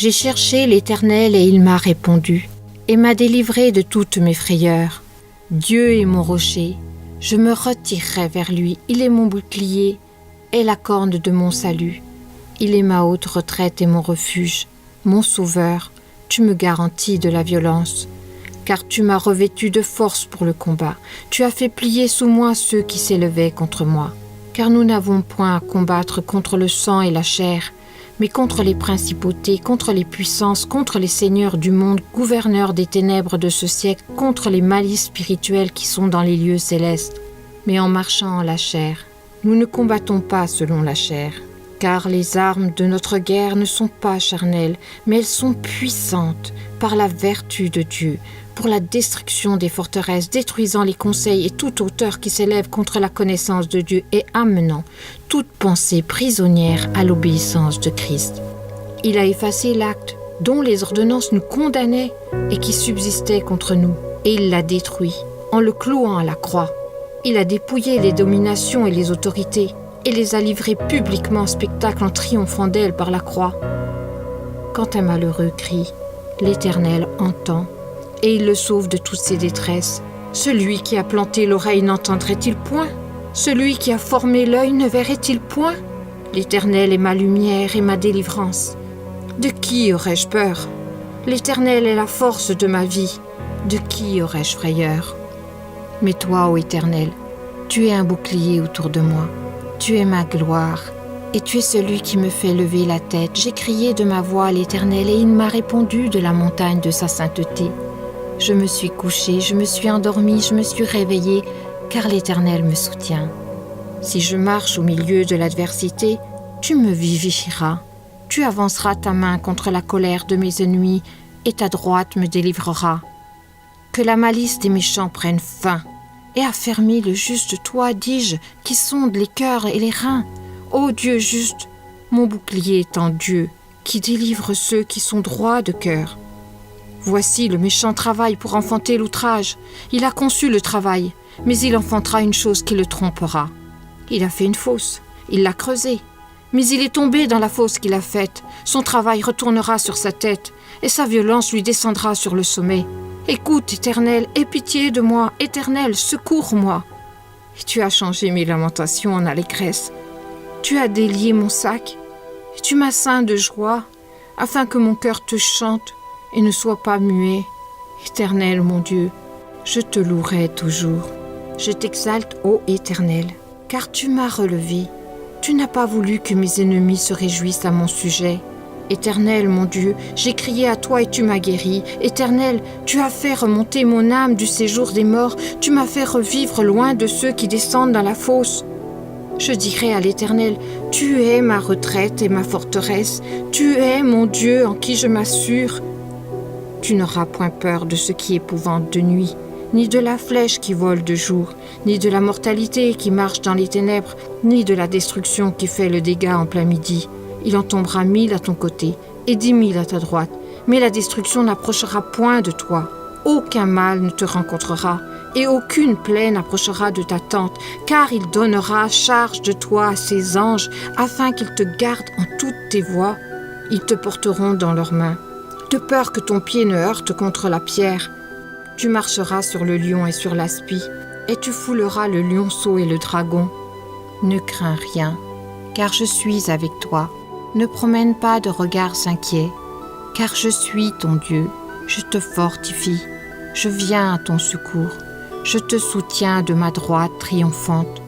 J'ai cherché l'Éternel et il m'a répondu, et m'a délivré de toutes mes frayeurs. Dieu est mon rocher, je me retirerai vers lui, il est mon bouclier et la corne de mon salut. Il est ma haute retraite et mon refuge, mon sauveur, tu me garantis de la violence. Car tu m'as revêtu de force pour le combat, tu as fait plier sous moi ceux qui s'élevaient contre moi. Car nous n'avons point à combattre contre le sang et la chair, mais contre les principautés, contre les puissances, contre les seigneurs du monde, gouverneurs des ténèbres de ce siècle, contre les malices spirituelles qui sont dans les lieux célestes. Mais en marchant en la chair, nous ne combattons pas selon la chair, car les armes de notre guerre ne sont pas charnelles, mais elles sont puissantes par la vertu de Dieu, pour la destruction des forteresses, détruisant les conseils et toute hauteur qui s'élève contre la connaissance de Dieu et amenant toute pensée prisonnière à l'obéissance de Christ. Il a effacé l'acte dont les ordonnances nous condamnaient et qui subsistait contre nous, et il l'a détruit en le clouant à la croix. Il a dépouillé les dominations et les autorités et les a livrées publiquement en spectacle en triomphant d'elles par la croix. Quand un malheureux crie, l'Éternel entend et il le sauve de toutes ses détresses. Celui qui a planté l'oreille n'entendrait-il point? Celui qui a formé l'œil ne verrait-il point? L'Éternel est ma lumière et ma délivrance. De qui aurais-je peur? L'Éternel est la force de ma vie. De qui aurais-je frayeur? Mais toi, ô Éternel, tu es un bouclier autour de moi. Tu es ma gloire, et tu es celui qui me fait lever la tête. J'ai crié de ma voix à l'Éternel, et il m'a répondu de la montagne de sa sainteté. Je me suis couchée, je me suis endormie, je me suis réveillée, car l'Éternel me soutient. Si je marche au milieu de l'adversité, tu me vivifieras. Tu avanceras ta main contre la colère de mes ennemis, et ta droite me délivrera. Que la malice des méchants prenne fin, et affermis le juste toi, dis-je, qui sonde les cœurs et les reins. Ô Dieu juste, mon bouclier est en Dieu, qui délivre ceux qui sont droits de cœur. Voici le méchant travail pour enfanter l'outrage. Il a conçu le travail, mais il enfantera une chose qui le trompera. Il a fait une fosse, il l'a creusée, mais il est tombé dans la fosse qu'il a faite. Son travail retournera sur sa tête, et sa violence lui descendra sur le sommet. Écoute, Éternel, aie pitié de moi. Éternel, secours-moi. Et tu as changé mes lamentations en allégresse. Tu as délié mon sac, et tu m'as ceint de joie, afin que mon cœur te chante et ne soit pas muet. Éternel, mon Dieu, je te louerai toujours. Je t'exalte, ô Éternel, car tu m'as relevé. Tu n'as pas voulu que mes ennemis se réjouissent à mon sujet. Éternel, mon Dieu, j'ai crié à toi et tu m'as guéri. Éternel, tu as fait remonter mon âme du séjour des morts. Tu m'as fait revivre loin de ceux qui descendent dans la fosse. Je dirai à l'Éternel, tu es ma retraite et ma forteresse. Tu es mon Dieu en qui je m'assure. Tu n'auras point peur de ce qui épouvante de nuit, ni de la flèche qui vole de jour, ni de la mortalité qui marche dans les ténèbres, ni de la destruction qui fait le dégât en plein midi. Il en tombera 1000 à ton côté et 10 000 à ta droite, mais la destruction n'approchera point de toi. Aucun mal ne te rencontrera et aucune plaie n'approchera de ta tente, car il donnera charge de toi à ses anges afin qu'ils te gardent en toutes tes voies. Ils te porteront dans leurs mains, de peur que ton pied ne heurte contre la pierre. Tu marcheras sur le lion et sur l'aspi, et tu fouleras le lionceau et le dragon. Ne crains rien, car je suis avec toi. Ne promène pas de regards inquiets, car je suis ton Dieu. Je te fortifie, je viens à ton secours. Je te soutiens de ma droite triomphante.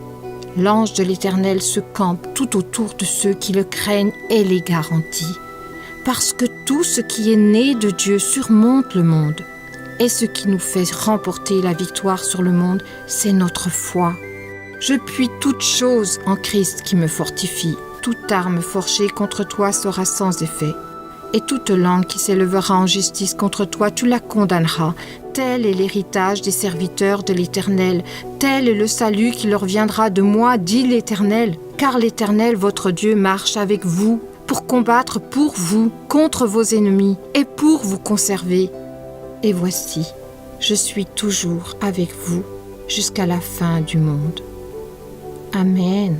L'ange de l'Éternel se campe tout autour de ceux qui le craignent et les garantit. Parce que tout ce qui est né de Dieu surmonte le monde. Et ce qui nous fait remporter la victoire sur le monde, c'est notre foi. Je puis toute chose en Christ qui me fortifie. Toute arme forgée contre toi sera sans effet. Et toute langue qui s'élèvera en justice contre toi, tu la condamneras. Tel est l'héritage des serviteurs de l'Éternel. Tel est le salut qui leur viendra de moi, dit l'Éternel. Car l'Éternel, votre Dieu, marche avec vous pour combattre pour vous contre vos ennemis et pour vous conserver. Et voici, je suis toujours avec vous jusqu'à la fin du monde. Amen.